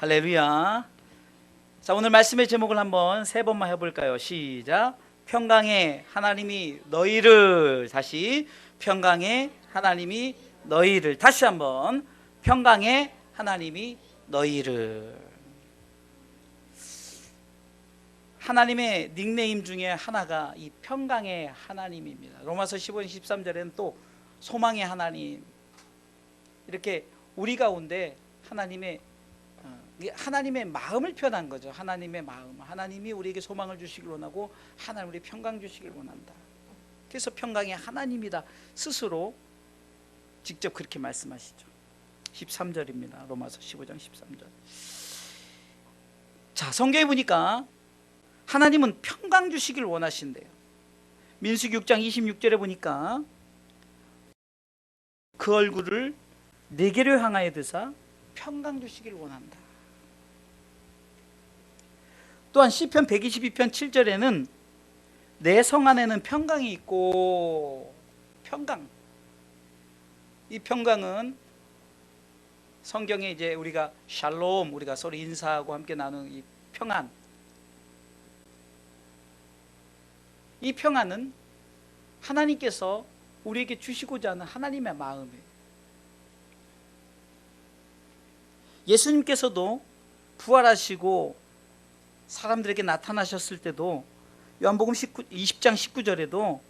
할렐루야. 자, 오늘 말씀의 제목을 한번 세 번만 해볼까요? 시작. 평강의 하나님이 너희를. 다시. 평강의 하나님이 너희를. 다시 한번. 평강의 하나님이 너희를. 하나님의 닉네임 중에 하나가 이 평강의 하나님입니다. 로마서 15장 13절에는 또 소망의 하나님, 이렇게 우리 가운데 하나님의 마음을 표현한 거죠. 하나님의 마음, 하나님이 우리에게 소망을 주시길 원하고 하나님 우리 평강 주시길 원한다. 그래서 평강의 하나님이다 스스로 직접 그렇게 말씀하시죠. 13절입니다. 로마서 15장 13절. 자, 성경에 보니까 하나님은 평강 주시길 원하신대요. 민수기 6장 26절에 보니까 그 얼굴을 내게로 향하여 드사 평강 주시길 원한다. 또한 시편 122편 7절에는 내 성 안에는 평강이 있고, 평강, 이 평강은 성경에 이제 우리가 샬롬, 우리가 서로 인사하고 함께 나누는 이 평안, 이 평안은 하나님께서 우리에게 주시고자 하는 하나님의 마음이에요. 예수님께서도 부활하시고 사람들에게 나타나셨을 때도 요한복음 20장 19절에도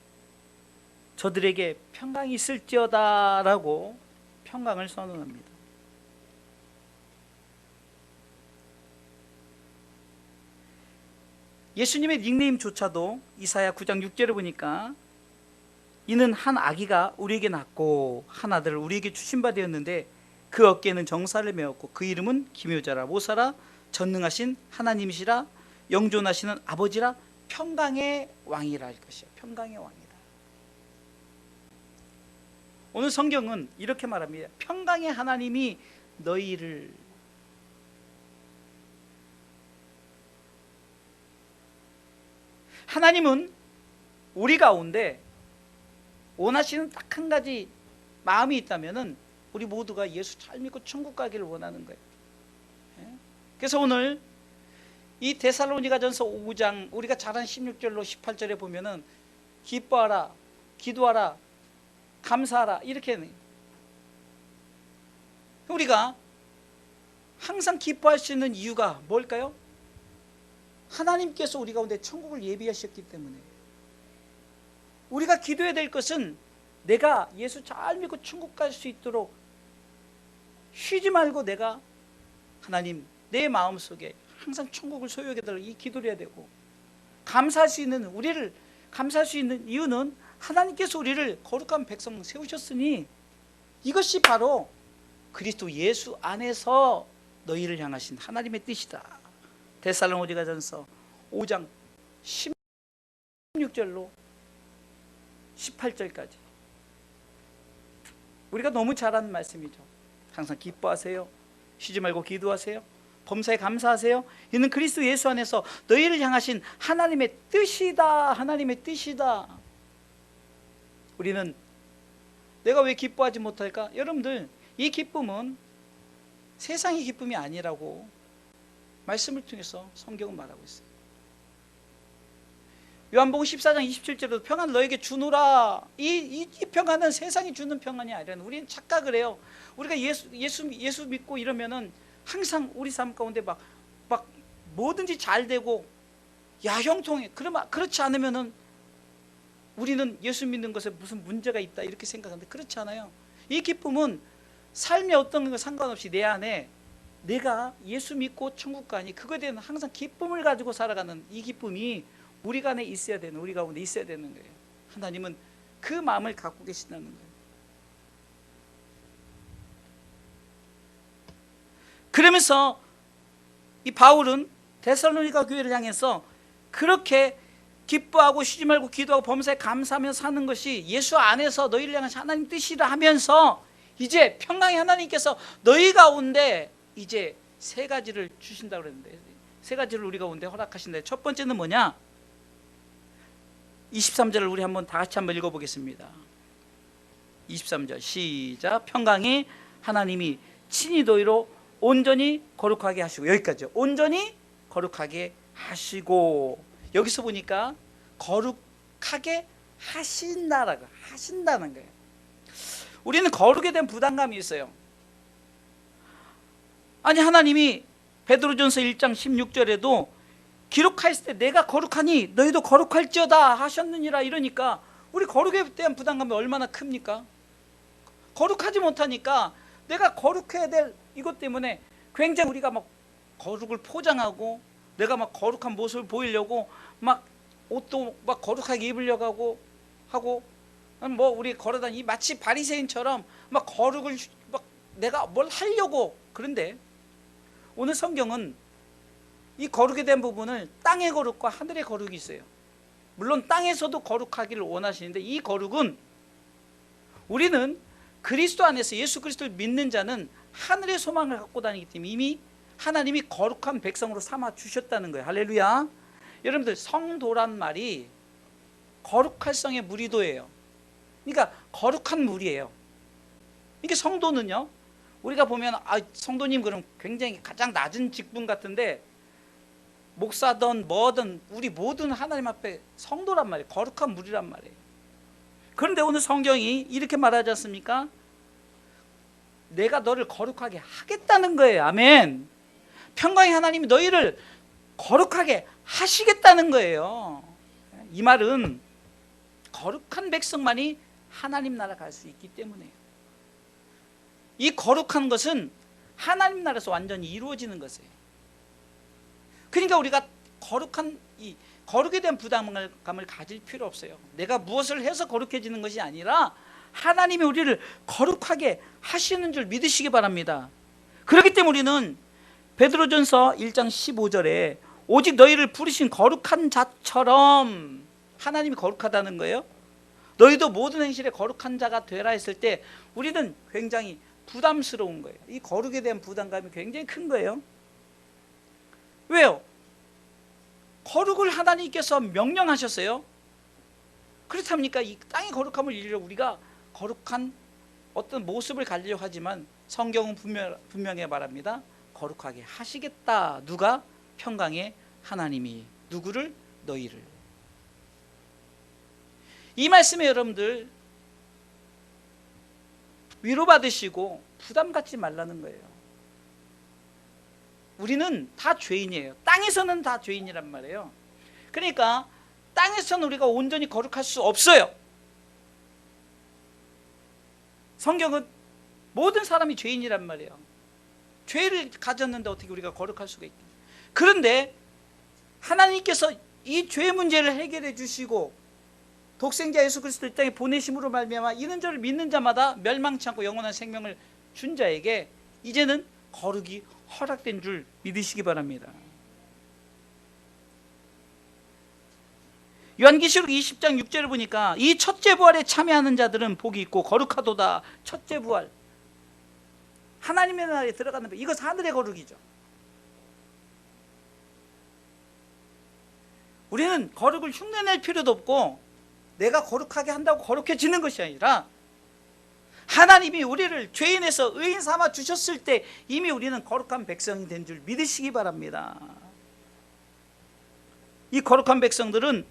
저들에게 평강이 있을지어다 라고 평강을 선언합니다. 예수님의 닉네임조차도 이사야 9장 6절에 보니까 이는 한 아기가 우리에게 낳고 한 아들을 우리에게 주신 바 되었는데 그 어깨에는 정사를 메었고 그 이름은 기묘자라 모사라 전능하신 하나님이시라 영존하시는 아버지라 평강의 왕이라 할 것이야. 평강의 왕이다. 오늘 성경은 이렇게 말합니다. 평강의 하나님이 너희를. 하나님은 우리 가운데 원하시는 딱 한 가지 마음이 있다면은 우리 모두가 예수 잘 믿고 천국 가기를 원하는 거예요. 그래서 오늘 이 데살로니가전서 5장 우리가 잘 아는 16절로 18절에 보면은 기뻐하라, 기도하라, 감사하라 이렇게 해요. 우리가 항상 기뻐할 수 있는 이유가 뭘까요? 하나님께서 우리 가운데 천국을 예비하셨기 때문에. 우리가 기도해야 될 것은 내가 예수 잘 믿고 천국 갈 수 있도록 쉬지 말고 내가 하나님 내 마음속에 항상 천국을 소유하게 되도록 이 기도를 해야 되고, 감사할 수 있는, 우리를 감사할 수 있는 이유는 하나님께서 우리를 거룩한 백성 세우셨으니 이것이 바로 그리스도 예수 안에서 너희를 향하신 하나님의 뜻이다. 데살로니가전서 5장 16절로 18절까지 우리가 너무 잘 아는 말씀이죠. 항상 기뻐하세요. 쉬지 말고 기도하세요. 범사에 감사하세요. 이는 그리스도 예수 안에서 너희를 향하신 하나님의 뜻이다. 하나님의 뜻이다. 우리는 내가 왜 기뻐하지 못할까? 여러분들, 이 기쁨은 세상의 기쁨이 아니라고 말씀을 통해서 성경은 말하고 있어요. 요한복음 14장 27절에도 평안 너에게 주노라. 이 평안은 세상이 주는 평안이 아니라 우리는 착각을 해요. 우리가 예수 믿고 이러면은 항상 우리 삶 가운데 막 뭐든지 잘 되고 야형통해. 그렇지 않으면은 우리는 예수 믿는 것에 무슨 문제가 있다 이렇게 생각하는데 그렇지 않아요. 이 기쁨은 삶의 어떤 것 상관없이 내 안에 내가 예수 믿고 천국 가니 그거에 대한 항상 기쁨을 가지고 살아가는 이 기쁨이 우리 가운데 있어야 되는, 우리 가운데 있어야 되는 거예요. 하나님은 그 마음을 갖고 계시다는 거예요. 그러면서 이 바울은 데살로니가 교회를 향해서 그렇게 기뻐하고 쉬지 말고 기도하고 범사에 감사하며 사는 것이 예수 안에서 너희를 향한 하나님 뜻이라 하면서 이제 평강의 하나님께서 너희 가운데 이제 세 가지를 주신다고 그랬는데, 세 가지를 우리 가운데 허락하신다. 첫 번째는 뭐냐? 23절을 우리 다 같이 한번 읽어보겠습니다. 23절 시작. 평강의 하나님이 친히 너희로 온전히 거룩하게 하시고, 여기까지요. 온전히 거룩하게 하시고, 여기서 보니까 거룩하게 하신다라고, 하신다는 거예요. 우리는 거룩에 대한 부담감이 있어요. 아니, 하나님이 베드로전서 1장 16절에도 기록하였을 때 내가 거룩하니 너희도 거룩할지어다 하셨느니라, 이러니까 우리 거룩에 대한 부담감이 얼마나 큽니까? 거룩하지 못하니까 내가 거룩해야 될 이것 때문에 굉장히 우리가 막 거룩을 포장하고, 내가 막 거룩한 모습을 보이려고 막 옷도 막 거룩하게 입으려고 하고, 뭐 우리 걸어다니 마치 바리새인처럼 막 거룩을 막 내가 뭘 하려고. 그런데 오늘 성경은 이 거룩에 대한 부분을 땅의 거룩과 하늘의 거룩이 있어요. 물론 땅에서도 거룩하기를 원하시는데, 이 거룩은 우리는 그리스도 안에서 예수 그리스도를 믿는 자는 하늘의 소망을 갖고 다니기 때문에 이미 하나님이 거룩한 백성으로 삼아 주셨다는 거예요. 할렐루야. 여러분들, 성도란 말이 거룩할 성의 무리도예요. 그러니까 거룩한 무리예요. 이게 성도는요, 우리가 보면 성도님 그럼 굉장히 가장 낮은 직분 같은데, 목사든 뭐든 우리 모든 하나님 앞에 성도란 말이에요. 거룩한 무리란 말이에요. 그런데 오늘 성경이 이렇게 말하지 않습니까? 내가 너를 거룩하게 하겠다는 거예요. 아멘. 평강의 하나님이 너희를 거룩하게 하시겠다는 거예요. 이 말은 거룩한 백성만이 하나님 나라 갈 수 있기 때문에요. 이 거룩한 것은 하나님 나라에서 완전히 이루어지는 것이에요. 그러니까 우리가 이 거룩에 대한 부담감을 가질 필요 없어요. 내가 무엇을 해서 거룩해지는 것이 아니라 하나님이 우리를 거룩하게 하시는 줄 믿으시기 바랍니다. 그렇기 때문에 우리는 베드로전서 1장 15절에 오직 너희를 부르신 거룩한 자처럼, 하나님이 거룩하다는 거예요. 너희도 모든 행실에 거룩한 자가 되라 했을 때 우리는 굉장히 부담스러운 거예요. 이 거룩에 대한 부담감이 굉장히 큰 거예요. 왜요? 거룩을 하나님께서 명령하셨어요. 그렇답니까? 이 땅의 거룩함을 이루려 우리가 거룩한 어떤 모습을 가지려고 하지만 성경은 분명히 말합니다. 거룩하게 하시겠다. 누가? 평강의 하나님이. 누구를? 너희를. 이 말씀에 여러분들 위로받으시고 부담 갖지 말라는 거예요. 우리는 다 죄인이에요. 땅에서는 다 죄인이란 말이에요. 그러니까 땅에서는 우리가 온전히 거룩할 수 없어요. 성경은 모든 사람이 죄인이란 말이에요. 죄를 가졌는데 어떻게 우리가 거룩할 수가 있겠어요? 그런데 하나님께서 이 죄 문제를 해결해 주시고 독생자 예수 그리스도를 이 땅에 보내심으로 말미암아 이런 저를 믿는 자마다 멸망치 않고 영원한 생명을 준 자에게 이제는 거룩이 허락된 줄 믿으시기 바랍니다. 요한계시록 20장 6절을 보니까 이 첫째 부활에 참여하는 자들은 복이 있고 거룩하도다. 첫째 부활, 하나님의 나라에 들어가는 것, 이것은 하늘의 거룩이죠. 우리는 거룩을 흉내낼 필요도 없고 내가 거룩하게 한다고 거룩해지는 것이 아니라 하나님이 우리를 죄인에서 의인 삼아 주셨을 때 이미 우리는 거룩한 백성이 된 줄 믿으시기 바랍니다. 이 거룩한 백성들은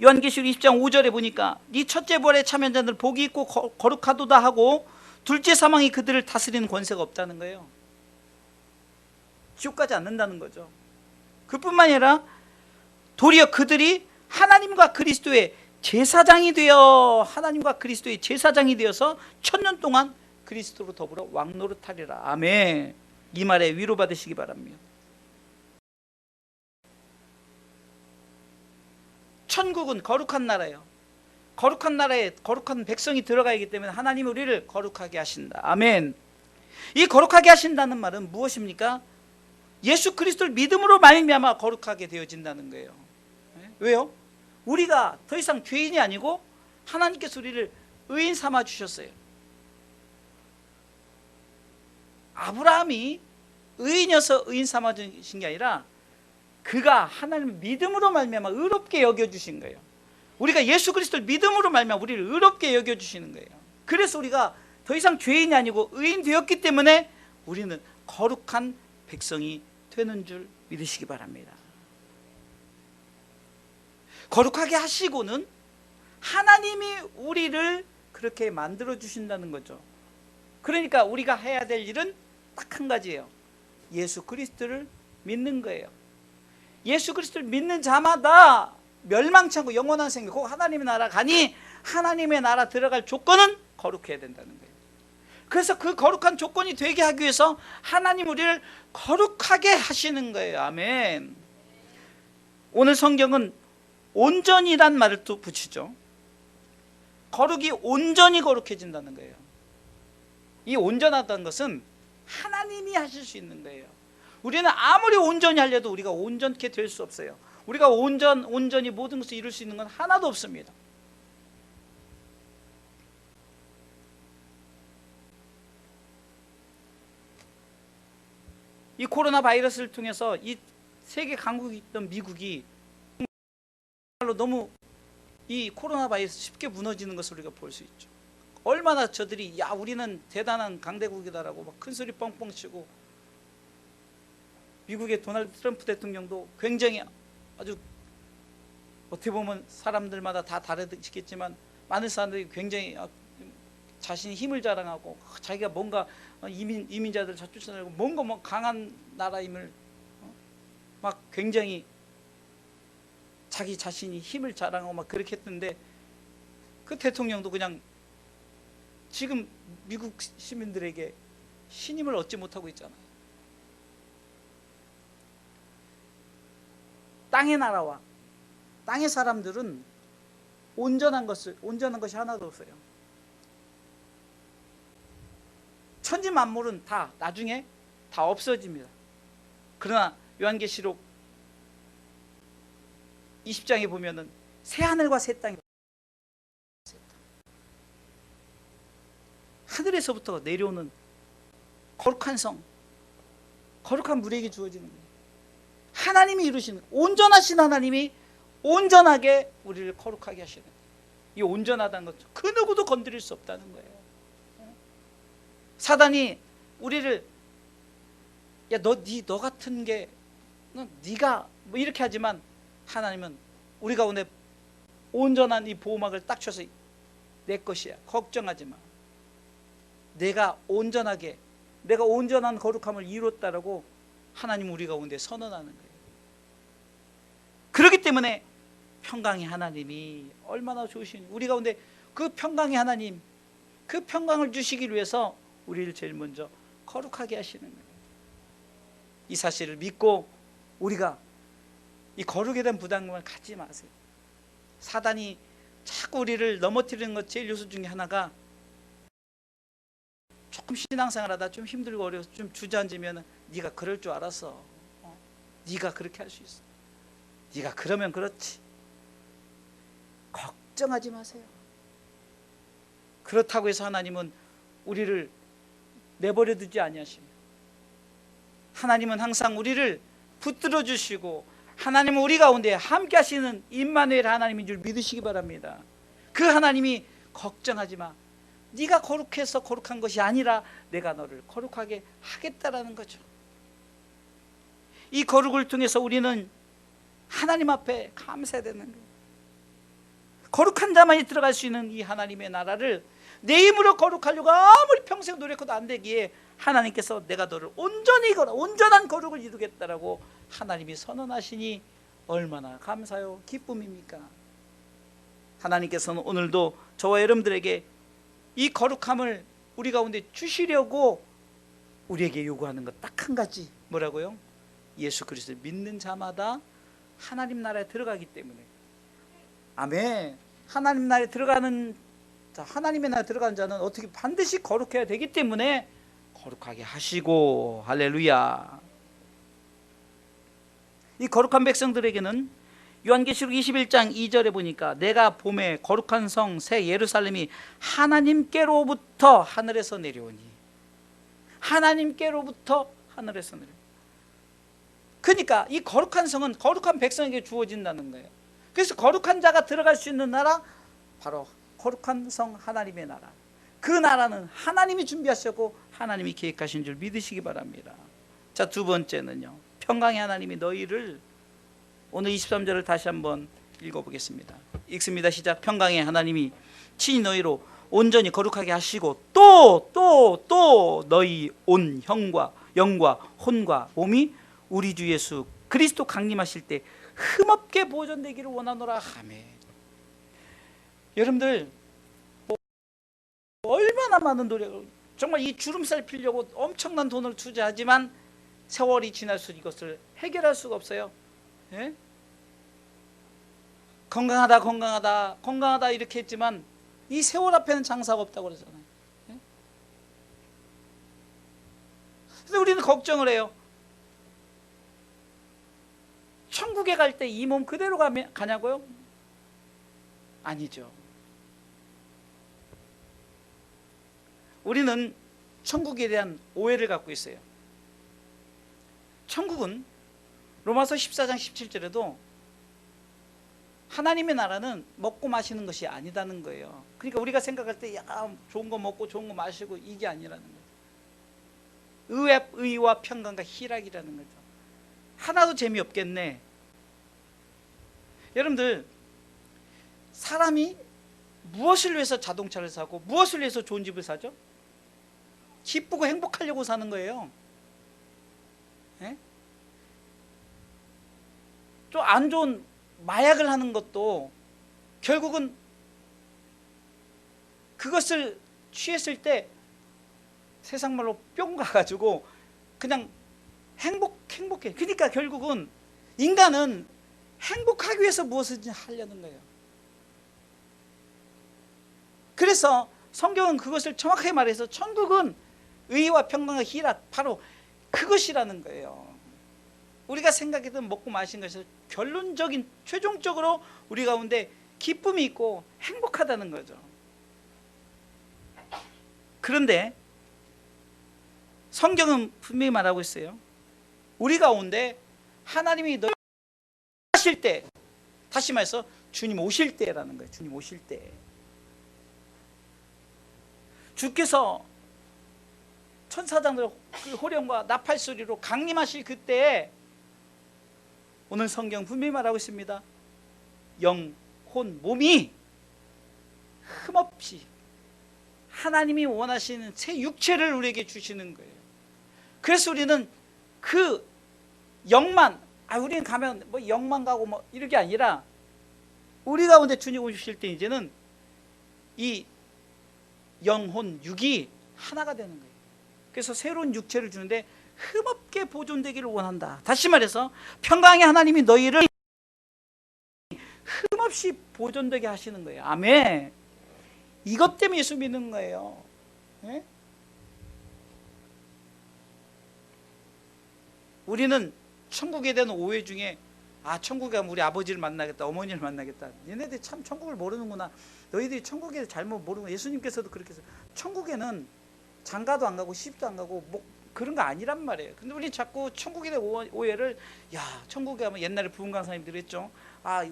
요한계시록 20장 5절에 보니까 네 첫째 부활에 참여한 자들 복이 있고 거룩하도다 하고 둘째 사망이 그들을 다스리는 권세가 없다는 거예요. 지옥 가지 않는다는 거죠. 그뿐만 아니라 도리어 그들이 하나님과 그리스도의 제사장이 되어, 하나님과 그리스도의 제사장이 되어서 1000년 동안 그리스도로 더불어 왕노릇하리라. 아멘. 이 말에 위로받으시기 바랍니다. 천국은 거룩한 나라예요. 거룩한 나라에 거룩한 백성이 들어가기 때문에 하나님이 우리를 거룩하게 하신다. 아멘. 이 거룩하게 하신다는 말은 무엇입니까? 예수 그리스도를 믿음으로 말미암아 거룩하게 되어진다는 거예요. 왜요? 우리가 더 이상 죄인이 아니고 하나님께서 우리를 의인 삼아 주셨어요. 아브라함이 의인이어서 의인 삼아 주신 게 아니라 그가 하나님을 믿음으로 말미암아 의롭게 여겨주신 거예요. 우리가 예수 그리스도를 믿음으로 말미암아 우리를 의롭게 여겨주시는 거예요. 그래서 우리가 더 이상 죄인이 아니고 의인 되었기 때문에 우리는 거룩한 백성이 되는 줄 믿으시기 바랍니다. 거룩하게 하시고는 하나님이 우리를 그렇게 만들어 주신다는 거죠. 그러니까 우리가 해야 될 일은 딱 한 가지예요. 예수 그리스도를 믿는 거예요. 예수 그리스도를 믿는 자마다 멸망치 않고 영원한 생명, 곧 하나님의 나라 가니 하나님의 나라 들어갈 조건은 거룩해야 된다는 거예요. 그래서 그 거룩한 조건이 되게 하기 위해서 하나님 우리를 거룩하게 하시는 거예요. 아멘. 오늘 성경은 온전이란 말을 또 붙이죠. 거룩이 온전히 거룩해진다는 거예요. 이 온전하다는 것은 하나님이 하실 수 있는 거예요. 우리는 아무리 온전히 하려도 우리가 온전케 될 수 없어요. 우리가 온전히 모든 것을 이룰 수 있는 건 하나도 없습니다. 이 코로나 바이러스를 통해서 이 세계 강국이 있던 미국이 정말로 너무 이 코로나 바이러스 쉽게 무너지는 것을 우리가 볼 수 있죠. 얼마나 저들이 야 우리는 대단한 강대국이다라고 막 큰 소리 뻥뻥 치고, 미국의 도널드 트럼프 대통령도 굉장히 아주 어떻게 보면 사람들마다 다 다르겠지만 많은 사람들이 굉장히 자신이 힘을 자랑하고 자기가 뭔가 이민자들 쫓아내고 뭔가 뭐 강한 나라임을 막 굉장히 자기 자신이 힘을 자랑하고 막 그렇게 했는데, 그 대통령도 그냥 지금 미국 시민들에게 신임을 얻지 못하고 있잖아요. 땅의 나라와 땅의 사람들은 온전한 것이 하나도 없어요. 천지 만물은 다 나중에 다 없어집니다. 그러나 요한계시록 20장에 보면은 새 하늘과 새 땅이, 하늘에서부터 내려오는 거룩한 성, 거룩한 우리에게 주어지는 거예요. 하나님이 이루시는, 온전하신 하나님이 온전하게 우리를 거룩하게 하시는 거예요. 이 온전하다는 것, 그 누구도 건드릴 수 없다는 거예요. 사단이 우리를 야 너 같은 게 네가 뭐 이렇게 하지만, 하나님은 우리 가운데 온전한 이 보호막을 딱 쳐서 내 것이야, 걱정하지 마, 내가 온전한 거룩함을 이뤘다라고 하나님 우리 가운데 선언하는 거예요. 그렇기 때문에 평강의 하나님이 얼마나 좋으신, 우리 가운데 그 평강의 하나님, 그 평강을 주시기 위해서 우리를 제일 먼저 거룩하게 하시는 거예요. 이 사실을 믿고 우리가 이 거룩에 대한 부담감을 갖지 마세요. 사단이 자꾸 우리를 넘어뜨리는 것 제일 요소 중에 하나가, 조금 신앙생활하다 좀 힘들고 어려워서 좀 주저앉으면 네가 그럴 줄 알았어, 네가 그렇게 할 수 있어, 네가 그러면 그렇지, 걱정하지 마세요. 그렇다고 해서 하나님은 우리를 내버려 두지 아니하십니다. 하나님은 항상 우리를 붙들어 주시고, 하나님은 우리 가운데 함께 하시는 임마누엘 하나님인 줄 믿으시기 바랍니다. 그 하나님이 걱정하지 마, 네가 거룩해서 거룩한 것이 아니라 내가 너를 거룩하게 하겠다라는 거죠. 이 거룩을 통해서 우리는 하나님 앞에 감사해야 되는 거예요. 거룩한 자만이 들어갈 수 있는 이 하나님의 나라를 내 힘으로 거룩하려고 아무리 평생 노력해도 안 되기에, 하나님께서 내가 너를 온전한 거룩을 이루겠다라고 하나님이 선언하시니 얼마나 감사요 기쁨입니까? 하나님께서는 오늘도 저와 여러분들에게 이 거룩함을 우리 가운데 주시려고 우리에게 요구하는 것 딱 한 가지, 뭐라고요? 예수 그리스도를 믿는 자마다 하나님 나라에 들어가기 때문에. 아멘. 하나님 나라에 들어가는 자, 하나님의 나라에 들어가는 자는 어떻게 반드시 거룩해야 되기 때문에 거룩하게 하시고, 할렐루야. 이 거룩한 백성들에게는 요한계시록 21장 2절에 보니까, 내가 봄에 거룩한 성 새 예루살렘이 하나님께로부터 하늘에서 내려오니, 하나님께로부터 하늘에서 내려. 그러니까 이 거룩한 성은 거룩한 백성에게 주어진다는 거예요. 그래서 거룩한 자가 들어갈 수 있는 나라, 바로 거룩한 성 하나님의 나라. 그 나라는 하나님이 준비하셨고 하나님이 계획하신 줄 믿으시기 바랍니다. 자, 두 번째는요, 평강의 하나님이 너희를, 오늘 23절을 다시 한번 읽어보겠습니다. 읽습니다. 시작. 평강의 하나님이 친히 너희로 온전히 거룩하게 하시고 또 너희 온 영과 혼과 몸이 우리 주 예수 그리스도 강림하실 때 흠없게 보존되기를 원하노라. 아멘. 여러분들 얼마나 많은 노력을, 정말 이 주름살 피려고 엄청난 돈을 투자하지만 세월이 지날수록 이것을 해결할 수가 없어요. 예? 건강하다 이렇게 했지만 이 세월 앞에는 장사가 없다고 그러잖아요. 예? 근데 우리는 걱정을 해요. 천국에 갈 때 이 몸 그대로 가냐고요? 아니죠. 우리는 천국에 대한 오해를 갖고 있어요. 천국은 로마서 14장 17절에도 하나님의 나라는 먹고 마시는 것이 아니다는 거예요. 그러니까 우리가 생각할 때 야, 좋은 거 먹고 좋은 거 마시고 이게 아니라는 거예요. 의와 평강과 희락이라는 거죠. 하나도 재미없겠네. 여러분들, 사람이 무엇을 위해서 자동차를 사고 무엇을 위해서 좋은 집을 사죠? 기쁘고 행복하려고 사는 거예요. 예? 좀 안 좋은 마약을 하는 것도 결국은 그것을 취했을 때 세상 말로 뿅 가가지고 그냥 행복해. 그러니까 결국은 인간은 행복하기 위해서 무엇이든지 하려는 거예요. 그래서 성경은 그것을 정확하게 말해서 천국은 의와 평강과 희락, 바로 그것이라는 거예요. 우리가 생각했던 먹고 마신 것에서 결론적인 최종적으로 우리 가운데 기쁨이 있고 행복하다는 거죠. 그런데 성경은 분명히 말하고 있어요. 우리 가운데 하나님이 너희 하실 때, 다시 말해서 주님 오실 때라는 거예요. 주님 오실 때 주께서 천사장들의 그 호령과 나팔 소리로 강림하실 그때에, 오늘 성경 분명히 말하고 있습니다. 영, 혼, 몸이 흠없이 하나님이 원하시는 새 육체를 우리에게 주시는 거예요. 그래서 우리는 그 영만, 우리는 가면 뭐 영만 가고 뭐 이런 게 아니라 우리 가운데 주님 오실 때 이제는 이 영혼, 육이 하나가 되는 거예요. 그래서 새로운 육체를 주는데 흠없게 보존되기를 원한다. 다시 말해서 평강의 하나님이 너희를 흠없이 보존되게 하시는 거예요. 아멘. 이것 때문에 예수 믿는 거예요. 네? 우리는 천국에 대한 오해 중에 천국에 가면 우리 아버지를 만나겠다, 어머니를 만나겠다. 얘네들이 참 천국을 모르는구나. 너희들이 천국에 잘못 모르는구나. 예수님께서도 그렇게 해서 천국에는 장가도 안 가고 시집도 안 가고 뭐 그런 거 아니란 말이에요. 근데 우리 자꾸 천국에 대한 오해를, 천국에 가면 옛날에 부흥 강사님들이 했죠.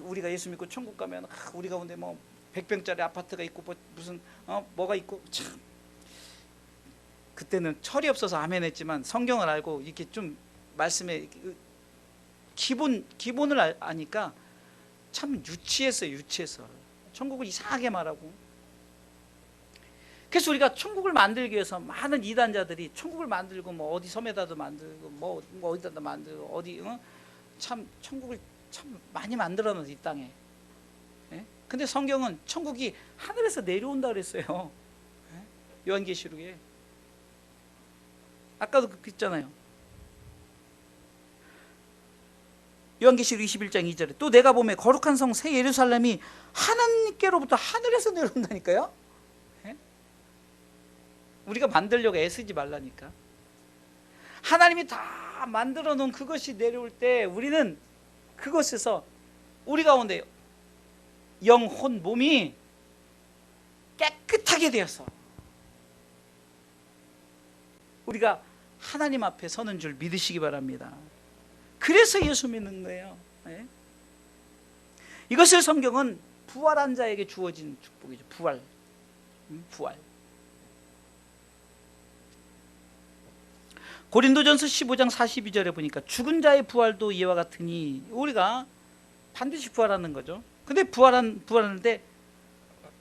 우리가 예수 믿고 천국 가면 우리 가운데 뭐 100평짜리 아파트가 있고 뭐 무슨 뭐가 있고, 참 그때는 철이 없어서 아멘 했지만 성경을 알고 이렇게 좀 말씀에 기본을 아니까 참 유치했어요. 천국을 이상하게 말하고. 그래서 우리가 천국을 만들기 위해서 많은 이단자들이 천국을 만들고 뭐 어디 섬에다도 만들고 뭐 어디다도 만들고 어디 참 천국을 참 많이 만들어 놓은 이 땅에. 예? 근데 성경은 천국이 하늘에서 내려온다 그랬어요. 예? 요한계시록에. 아까도 그랬잖아요. 요한계시록 21장 2절에 또 내가 보매 거룩한 성 새 예루살렘이 하나님께로부터 하늘에서 내려온다니까요. 예? 우리가 만들려고 애쓰지 말라니까. 하나님이 다 만들어 놓은 그것이 내려올 때 우리는 그것에서 우리 가운데 영, 혼, 몸이 깨끗하게 되어서 우리가 하나님 앞에 서는 줄 믿으시기 바랍니다. 그래서 예수 믿는 거예요. 네? 이것을 성경은 부활한 자에게 주어진 축복이죠. 부활. 고린도전서 15장 42절에 보니까 죽은 자의 부활도 이와 같으니, 우리가 반드시 부활하는 거죠. 근데 부활하는데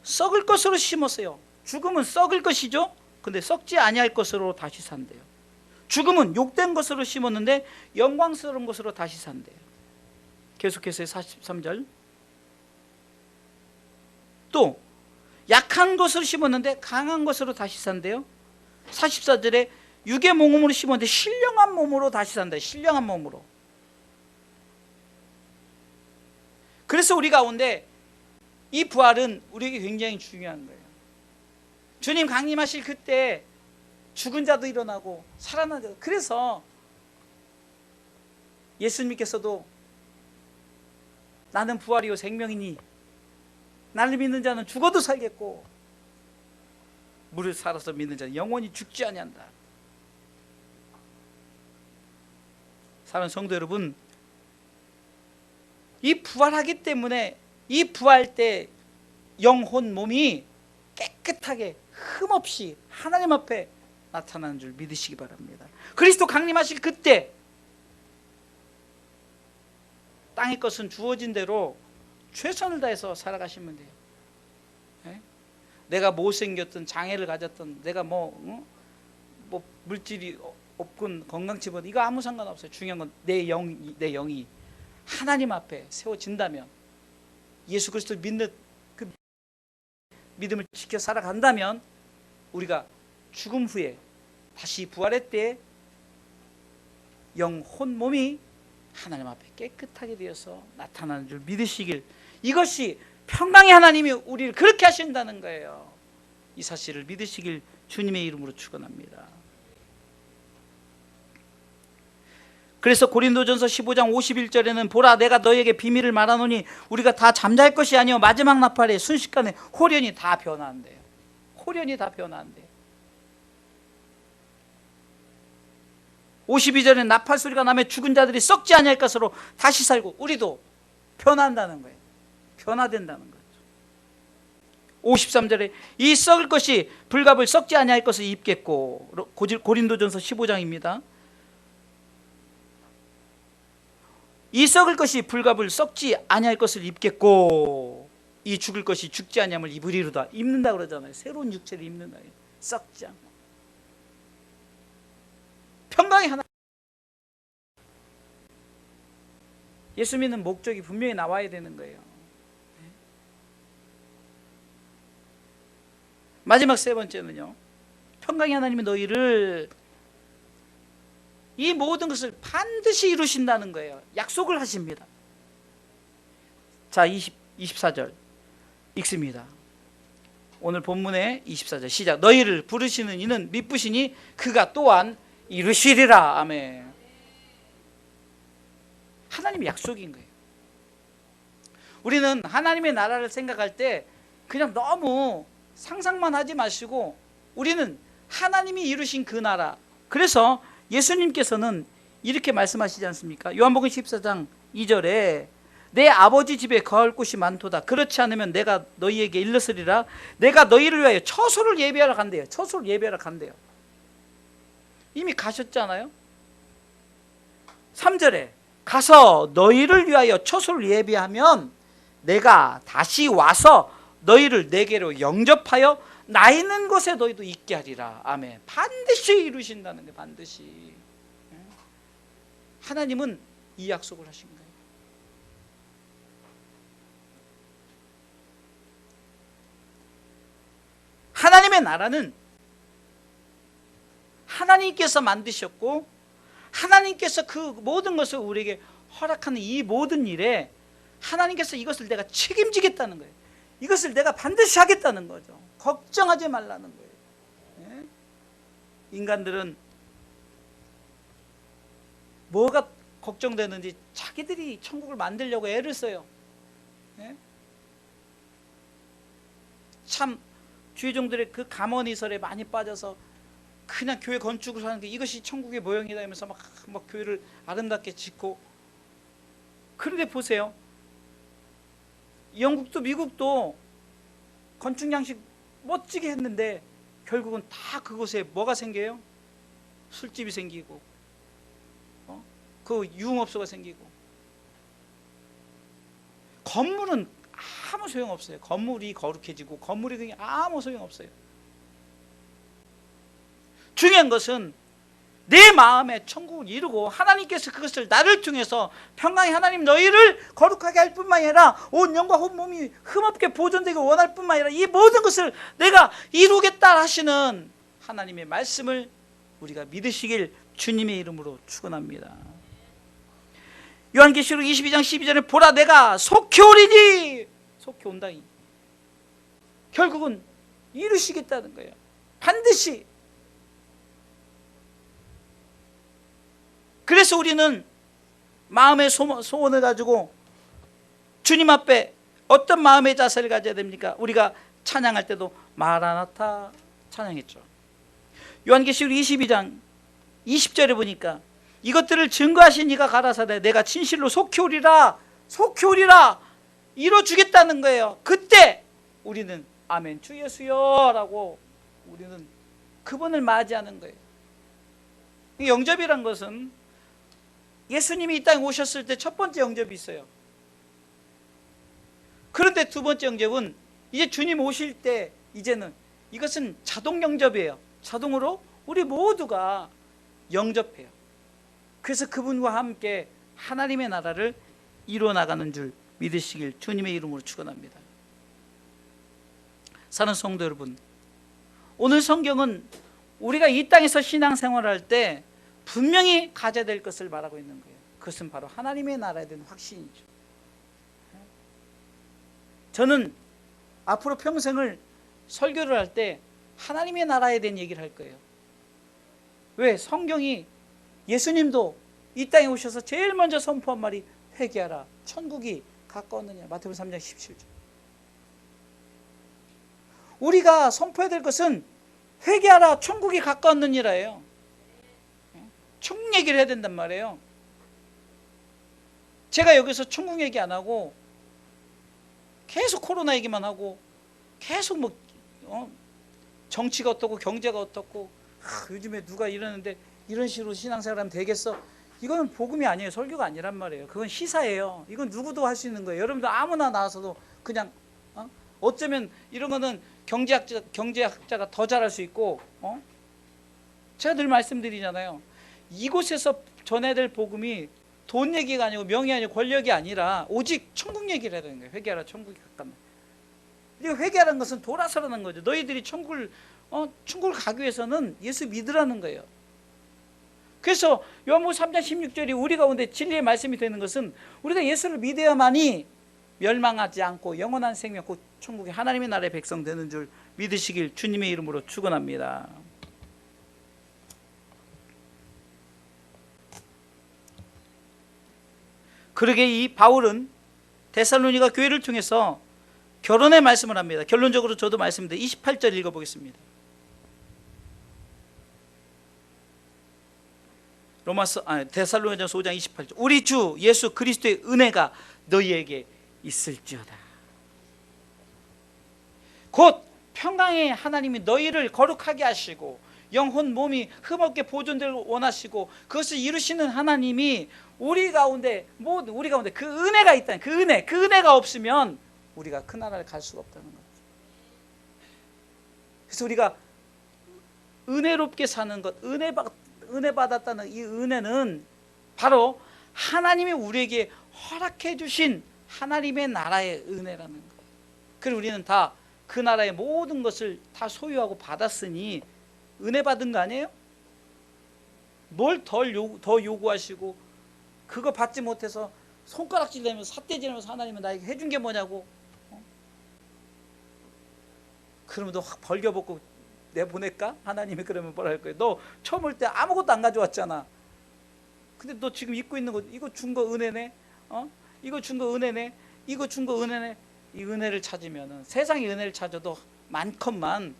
썩을 것으로 심었어요. 죽음은 썩을 것이죠. 근데 썩지 아니할 것으로 다시 산대요. 죽음은 욕된 것으로 심었는데 영광스러운 것으로 다시 산대요. 계속해서 43절, 또 약한 것으로 심었는데 강한 것으로 다시 산대요. 44절에 육의 몸으로 심었는데 신령한 몸으로 다시 산대요. 신령한 몸으로. 그래서 우리 가운데 이 부활은 우리에게 굉장히 중요한 거예요. 주님 강림하실 그때 죽은 자도 일어나고 살아난 자도. 그래서 예수님께서도 나는 부활이요 생명이니 나를 믿는 자는 죽어도 살겠고 무릇 살아서 믿는 자는 영원히 죽지 아니한다. 사랑하는 성도 여러분, 이 부활하기 때문에 이 부활 때 영혼 몸이 깨끗하게 흠없이 하나님 앞에 나타나는 줄 믿으시기 바랍니다. 그리스도 강림하실 그때 땅의 것은 주어진 대로 최선을 다해서 살아가시면 돼요. 네? 내가 못생겼든 장애를 가졌든 내가 뭐 물질이 없건 건강치든 이거 아무 상관없어요. 중요한 건 내 영이 하나님 앞에 세워진다면, 예수 그리스도를 믿는 그 믿음을 지켜 살아간다면 우리가 죽음 후에 다시 부활의 때에 영혼 몸이 하나님 앞에 깨끗하게 되어서 나타나는 줄 믿으시길, 이것이 평강의 하나님이 우리를 그렇게 하신다는 거예요. 이 사실을 믿으시길 주님의 이름으로 축원합니다. 그래서 고린도전서 15장 51절에는 보라 내가 너희에게 비밀을 말하노니 우리가 다 잠잘 것이 아니요 마지막 나팔에 순식간에 홀연히 다 변화한대요. 홀연히 다 변화한대요. 52절에 나팔 소리가 나면 죽은 자들이 썩지 아니할 것으로 다시 살고, 우리도 변화한다는 거예요. 변화된다는 거죠. 53절에 이 썩을 것이 불갑을 썩지 아니할 것을 입겠고, 고린도전서 15장입니다. 이 썩을 것이 불갑을 썩지 아니할 것을 입겠고 이 죽을 것이 죽지 아니함을 입으리로다. 입는다 그러잖아요. 새로운 육체를 입는다. 썩지 않고. 평강의 하나. 예수 믿는 목적이 분명히 나와야 되는 거예요. 마지막 세 번째는요, 평강의 하나님이 너희를 이 모든 것을 반드시 이루신다는 거예요. 약속을 하십니다. 자, 24절 읽습니다. 오늘 본문의 24절 시작. 너희를 부르시는 이는 미쁘시니 그가 또한 이루시리라. 아멘. 하나님의 약속인 거예요. 우리는 하나님의 나라를 생각할 때 그냥 너무 상상만 하지 마시고, 우리는 하나님이 이루신 그 나라, 그래서 예수님께서는 이렇게 말씀하시지 않습니까? 요한복음 14장 2절에 내 아버지 집에 거할 곳이 많도다. 그렇지 않으면 내가 너희에게 일렀으리라. 내가 너희를 위하여 처소를 예비하러 간대요. 처소를 예비하러 간대요. 이미 가셨잖아요. 3절에 가서 너희를 위하여 처소를 예비하면 내가 다시 와서 너희를 내게로 영접하여 나 있는 곳에 너희도 있게 하리라. 아멘. 반드시 이루신다는 거예요. 반드시. 하나님은 이 약속을 하신 거예요. 하나님의 나라는 하나님께서 만드셨고 하나님께서 그 모든 것을 우리에게 허락하는 이 모든 일에 하나님께서 이것을 내가 책임지겠다는 거예요. 이것을 내가 반드시 하겠다는 거죠. 걱정하지 말라는 거예요. 인간들은 뭐가 걱정되는지 자기들이 천국을 만들려고 애를 써요. 참 주의종들의 그 감언이설에 많이 빠져서 그냥 교회 건축을 하는 게 이것이 천국의 모형이다 하면서 막 교회를 아름답게 짓고. 그런데 보세요, 영국도 미국도 건축 양식 멋지게 했는데 결국은 다 그곳에 뭐가 생겨요? 술집이 생기고 그 유흥업소가 생기고. 건물은 아무 소용없어요. 건물이 거룩해지고 건물이 그냥 아무 소용없어요. 중요한 것은 내 마음에 천국을 이루고 하나님께서 그것을 나를 통해서 평강의 하나님 너희를 거룩하게 할 뿐만 아니라 온 영과 온 몸이 흠없게 보존되길 원할 뿐만 아니라 이 모든 것을 내가 이루겠다 하시는 하나님의 말씀을 우리가 믿으시길 주님의 이름으로 축원합니다. 요한계시록 22장 12절에 보라 내가 속히 오리니, 속히 온다. 결국은 이루시겠다는 거예요. 반드시. 그래서 우리는 마음의 소원을 가지고 주님 앞에 어떤 마음의 자세를 가져야 됩니까? 우리가 찬양할 때도 마라나타 찬양했죠. 요한계시록 22장 20절에 보니까 이것들을 증거하신 이가 가라사대 내가 진실로 속히 오리라, 속히 오리라 이뤄주겠다는 거예요. 그때 우리는 아멘 주 예수여 라고 우리는 그분을 맞이하는 거예요. 영접이란 것은 예수님이 이 땅에 오셨을 때 첫 번째 영접이 있어요. 그런데 두 번째 영접은 이제 주님 오실 때 이제는 이것은 자동 영접이에요. 자동으로 우리 모두가 영접해요. 그래서 그분과 함께 하나님의 나라를 이루어 나가는 줄 믿으시길 주님의 이름으로 축원합니다. 사랑하는 성도 여러분, 오늘 성경은 우리가 이 땅에서 신앙생활할 때 분명히 가져야 될 것을 말하고 있는 거예요. 그것은 바로 하나님의 나라에 대한 확신이죠. 저는 앞으로 평생을 설교를 할 때 하나님의 나라에 대한 얘기를 할 거예요. 왜? 성경이 예수님도 이 땅에 오셔서 제일 먼저 선포한 말이 회개하라 천국이 가까웠느냐, 마태복음 3장 17절. 우리가 선포해야 될 것은 회개하라 천국이 가까웠느니라예요. 천국 얘기를 해야 된단 말이에요. 제가 여기서 천국 얘기 안 하고 계속 코로나 얘기만 하고 계속 뭐 정치가 어떻고 경제가 어떻고 요즘에 누가 이러는데 이런 식으로 신앙생활하면 되겠어? 이거는 복음이 아니에요. 설교가 아니란 말이에요. 그건 시사예요. 이건 누구도 할 수 있는 거예요. 여러분들 아무나 나와서도 그냥 어쩌면 이런 거는 경제학자가 더 잘할 수 있고 제가 늘 말씀드리잖아요. 이곳에서 전해야 될 복음이 돈 얘기가 아니고 명이 아니고 권력이 아니라 오직 천국 얘기를 해야 되는 거예요. 회개하라 천국이 가깝네. 회개하라는 것은 돌아서라는 거죠. 너희들이 천국을 가기 위해서는 예수 믿으라는 거예요. 그래서 요한복음 3장 16절이 우리 가운데 진리의 말씀이 되는 것은 우리가 예수를 믿어야만이 멸망하지 않고 영원한 생명 곧 천국의 하나님의 나라의 백성 되는 줄 믿으시길 주님의 이름으로 축원합니다. 그러게 이 바울은 데살로니가 교회를 통해서 결혼의 말씀을 합니다. 결론적으로 저도 말씀드립니다. 28절 읽어보겠습니다. 데살로니가전서 5장 28절. 우리 주 예수 그리스도의 은혜가 너희에게 있을지어다. 곧 평강의 하나님이 너희를 거룩하게 하시고 영혼 몸이 흠없게 보존되길 원하시고 그것을 이루시는 하나님이 우리 가운데 그 은혜가 있다는 그 은혜가 없으면 우리가 그 나라를 갈 수가 없다는 거죠. 그래서 우리가 은혜롭게 사는 것, 은혜 받았다는 이 은혜는 바로 하나님이 우리에게 허락해 주신 하나님의 나라의 은혜라는 거예요. 그리고 우리는 다 그 나라의 모든 것을 다 소유하고 받았으니 은혜 받은 거 아니에요? 뭘 더 요구하시고 그거 받지 못해서 손가락질 내면서 삿대질하면서 하나님은 나에게 해준 게 뭐냐고 그러면 너 확 벌겨벗고 내보낼까? 하나님이 그러면 뭐라 할 거예요? 너 처음 올 때 아무것도 안 가져왔잖아. 근데 너 지금 입고 있는 거 이거 준 거 은혜네? 이거 준 거 은혜네? 이거 준 거 은혜네? 이 은혜를 찾으면은 세상의 은혜를 찾아도 많건만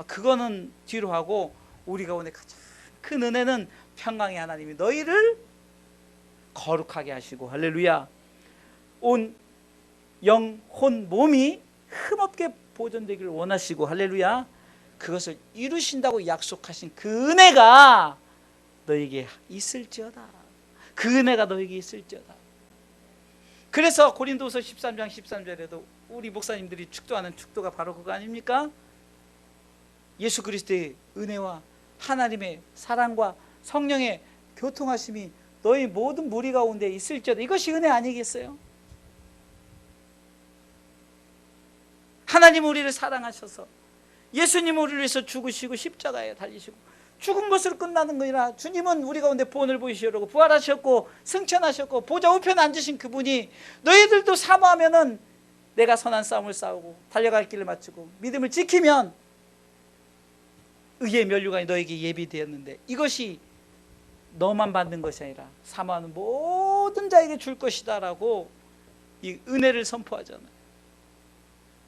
그거는 뒤로 하고 우리가 오늘 가장 큰 은혜는 평강의 하나님이 너희를 거룩하게 하시고 할렐루야 온 영, 혼, 몸이 흠없게 보존되기를 원하시고 할렐루야 그것을 이루신다고 약속하신 그 은혜가 너에게 있을지어다. 그 은혜가 너에게 있을지어다. 그래서 고린도서 13장 13절에도 우리 목사님들이 축도하는 축도가 바로 그거 아닙니까? 예수 그리스도의 은혜와 하나님의 사랑과 성령의 교통하심이 너희 모든 무리 가운데 있을지어다. 이것이 은혜 아니겠어요? 하나님 우리를 사랑하셔서 예수님 우리를 위해서 죽으시고 십자가에 달리시고 죽은 것으로 끝나는 거니라. 주님은 우리 가운데 본을 보이시려고 부활하셨고 승천하셨고 보좌 우편에 앉으신 그분이 너희들도 사모하면은 내가 선한 싸움을 싸우고 달려갈 길을 마치고 믿음을 지키면 의의 면류관이 너에게 예비되었는데 이것이 너만 받는 것이 아니라 사모하는 모든 자에게 줄 것이다 라고 이 은혜를 선포하잖아요.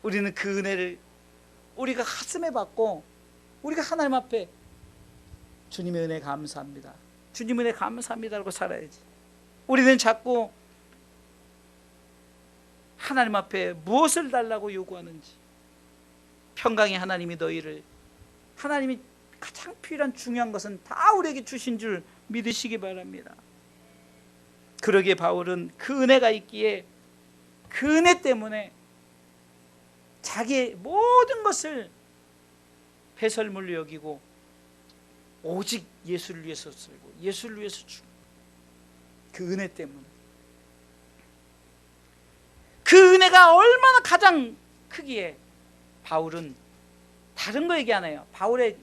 우리는 그 은혜를 우리가 가슴에 받고 우리가 하나님 앞에 주님의 은혜 감사합니다, 주님 은혜 감사합니다 라고 살아야지. 우리는 자꾸 하나님 앞에 무엇을 달라고 요구하는지, 평강의 하나님이 너희를, 하나님이 가장 필요한 중요한 것은 다 우리에게 주신 줄 믿으시기 바랍니다. 그러기에 바울은 그 은혜가 있기에 그 은혜 때문에 자기의 모든 것을 배설물로 여기고 오직 예수를 위해서 살고 예수를 위해서 죽고, 그 은혜 때문에. 그 은혜가 얼마나 가장 크기에 바울은 다른 거 얘기 안 해요. 바울의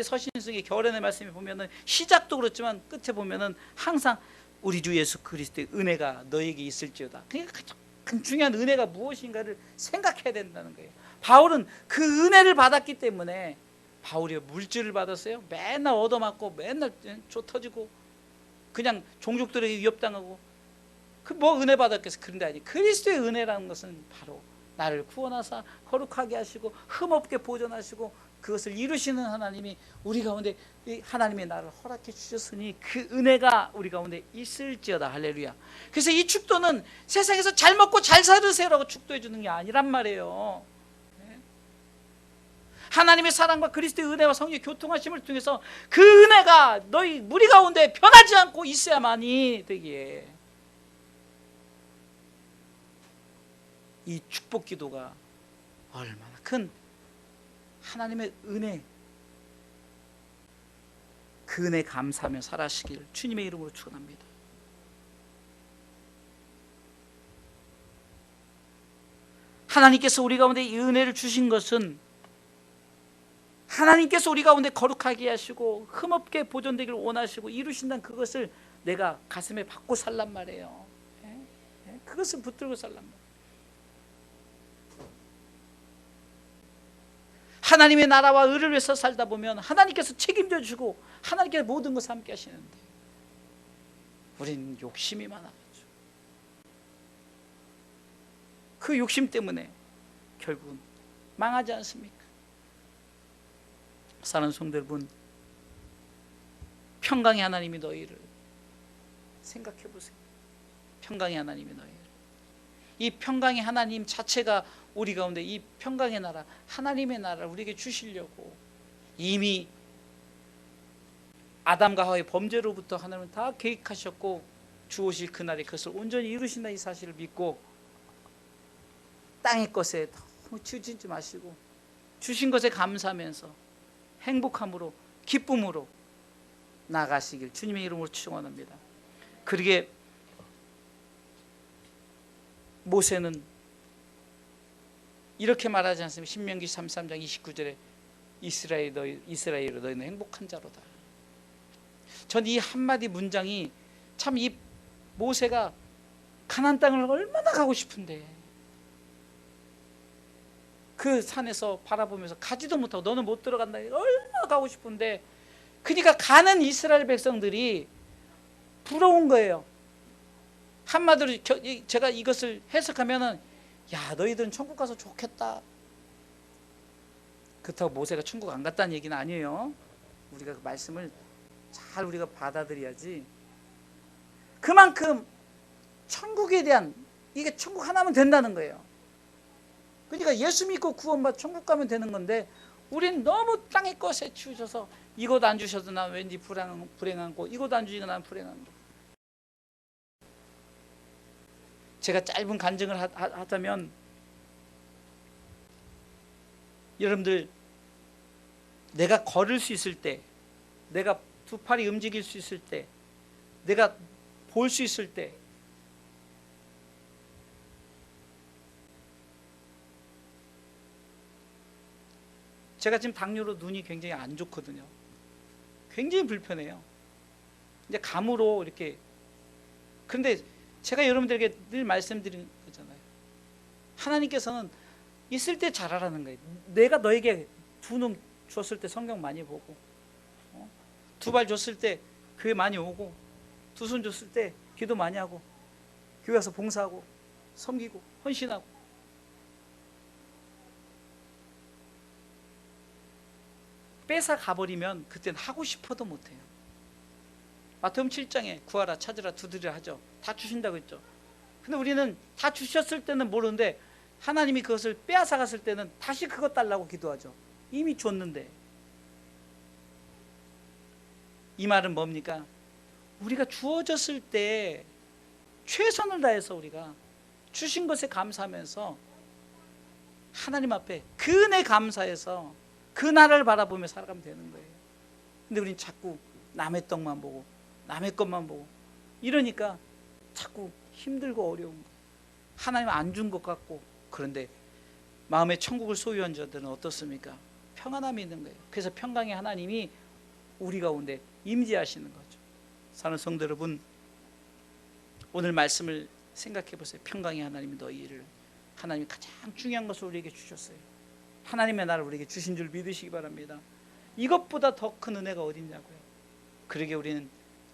서신성의 결론의 말씀에 보면은 시작도 그렇지만 끝에 보면은 항상 우리 주 예수 그리스도의 은혜가 너에게 있을지어다. 그러니까 가장 중요한 은혜가 무엇인가를 생각해야 된다는 거예요. 바울은 그 은혜를 받았기 때문에, 바울이 물질을 받았어요? 맨날 얻어맞고 맨날 조 터지고 그냥 종족들에게 위협당하고 그 뭐 은혜 받았겠어? 그런데 아니, 그리스도의 은혜라는 것은 바로 나를 구원하사 거룩하게 하시고 흠없게 보존하시고 그것을 이루시는 하나님이 우리 가운데 하나님의 나를 허락해 주셨으니 그 은혜가 우리 가운데 있을지어다. 할렐루야. 그래서 이 축도는 세상에서 잘 먹고 잘 살으세요라고 축도해 주는 게 아니란 말이에요. 하나님의 사랑과 그리스도의 은혜와 성령의 교통하심을 통해서 그 은혜가 너희 무리 가운데 변하지 않고 있어야만이 되기에 이 축복 기도가 얼마나 큰 하나님의 은혜, 그 은혜 감사하며 살아시길 주님의 이름으로 축원합니다. 하나님께서 우리 가운데 이 은혜를 주신 것은 하나님께서 우리 가운데 거룩하게 하시고 흠없게 보존되기를 원하시고 이루신다는 그것을 내가 가슴에 받고 살란 말이에요. 그것을 붙들고 살란 말이에요. 하나님의 나라와 의를 위해서 살다 보면 하나님께서 책임져 주고 하나님께서 모든 것을 함께 하시는데 우리는 욕심이 많아가지고 그 욕심 때문에 결국은 망하지 않습니까? 사랑하는 성도 여러분, 평강의 하나님이 너희를 생각해 보세요. 평강의 하나님이 너희를, 이 평강의 하나님 자체가 우리 가운데 이 평강의 나라, 하나님의 나라를 우리에게 주시려고 이미 아담과 하와의 범죄로부터 하나님은 다 계획하셨고 주오실 그날에 그것을 온전히 이루신다 이 사실을 믿고 땅의 것에 너무 치우치지 마시고 주신 것에 감사하면서 행복함으로 기쁨으로 나가시길 주님의 이름으로 축원합니다. 그러게 모세는 이렇게 말하지 않습니까? 신명기 33장 29절에 이스라엘아 너희는 행복한 자로다. 전 이 한마디 문장이 참, 이 모세가 가나안 땅을 얼마나 가고 싶은데 그 산에서 바라보면서 가지도 못하고 너는 못 들어간다, 얼마나 가고 싶은데 그러니까 가는 이스라엘 백성들이 부러운 거예요. 한마디로 제가 이것을 해석하면은, 야, 너희들은 천국 가서 좋겠다. 그렇다고 모세가 천국 안 갔다는 얘기는 아니에요. 우리가 그 말씀을 잘 우리가 받아들여야지. 그만큼 천국에 대한, 이게 천국 하나면 된다는 거예요. 그러니까 예수 믿고 구원받아 천국 가면 되는 건데 우린 너무 땅의 것에 치우쳐서 이것 안 주셔도 난 왠지 불행한 거, 이것 안 주니까 난 불행한 거. 제가 짧은 간증을 하자면, 여러분들, 내가 걸을 수 있을 때, 내가 두 팔이 움직일 수 있을 때, 내가 볼 수 있을 때, 제가 지금 당뇨로 눈이 굉장히 안 좋거든요. 굉장히 불편해요. 이제 감으로 이렇게. 그런데 제가 여러분들에게 늘 말씀드린 거잖아요. 하나님께서는 있을 때 잘하라는 거예요. 내가 너에게 두 눈 줬을 때 성경 많이 보고, 두 발 줬을 때 교회 많이 오고, 두 손 줬을 때 기도 많이 하고, 교회 와서 봉사하고, 섬기고, 헌신하고. 뺏어 가버리면 그때는 하고 싶어도 못해요. 마태복음 7장에 구하라 찾으라 두드리라 하죠. 다 주신다고 했죠. 근데 우리는 다 주셨을 때는 모르는데 하나님이 그것을 빼앗아 갔을 때는 다시 그것 달라고 기도하죠. 이미 줬는데. 이 말은 뭡니까? 우리가 주어졌을 때 최선을 다해서 우리가 주신 것에 감사하면서 하나님 앞에 그 은혜 감사해서 그 나라를 바라보며 살아가면 되는 거예요. 근데 우린 자꾸 남의 떡만 보고 남의 것만 보고 이러니까 자꾸 힘들고 어려운 거예요. 하나님 안 준 것 같고. 그런데 마음의 천국을 소유한 자들은 어떻습니까? 평안함이 있는 거예요. 그래서 평강의 하나님이 우리 가운데 임재하시는 거죠. 사랑하는 성도 여러분, 오늘 말씀을 생각해 보세요. 평강의 하나님이 너희를, 하나님이 가장 중요한 것을 우리에게 주셨어요. 하나님의 나라를 우리에게 주신 줄 믿으시기 바랍니다. 이것보다 더 큰 은혜가 어딨냐고요. 그러게 우리는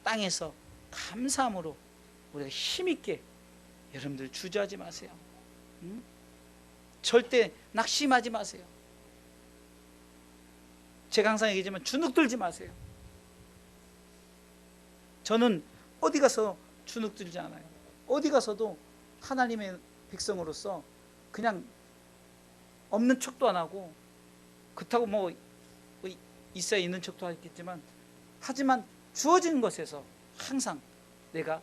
땅에서 감사함으로 우리가 힘있게, 여러분들 주저하지 마세요. 절대 낙심하지 마세요. 제가 항상 얘기하지만 주눅들지 마세요. 저는 어디 가서 주눅들지 않아요. 어디 가서도 하나님의 백성으로서 그냥 없는 척도 안 하고, 그렇다고 뭐 있어야 있는 척도 하겠지만, 하지만 주어진 것에서 항상 내가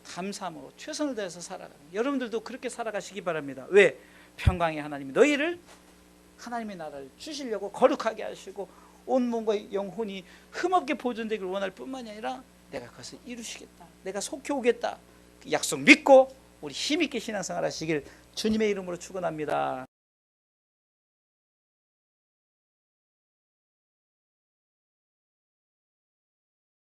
감사함으로 최선을 다해서 살아가는, 여러분들도 그렇게 살아가시기 바랍니다. 왜? 평강의 하나님이 너희를, 하나님의 나라를 주시려고 거룩하게 하시고 온 몸과 영혼이 흠없게 보존되기를 원할 뿐만이 아니라 내가 그것을 이루시겠다, 내가 속히 오겠다, 그 약속 믿고 우리 힘있게 신앙생활 하시길 주님의 이름으로 축원합니다.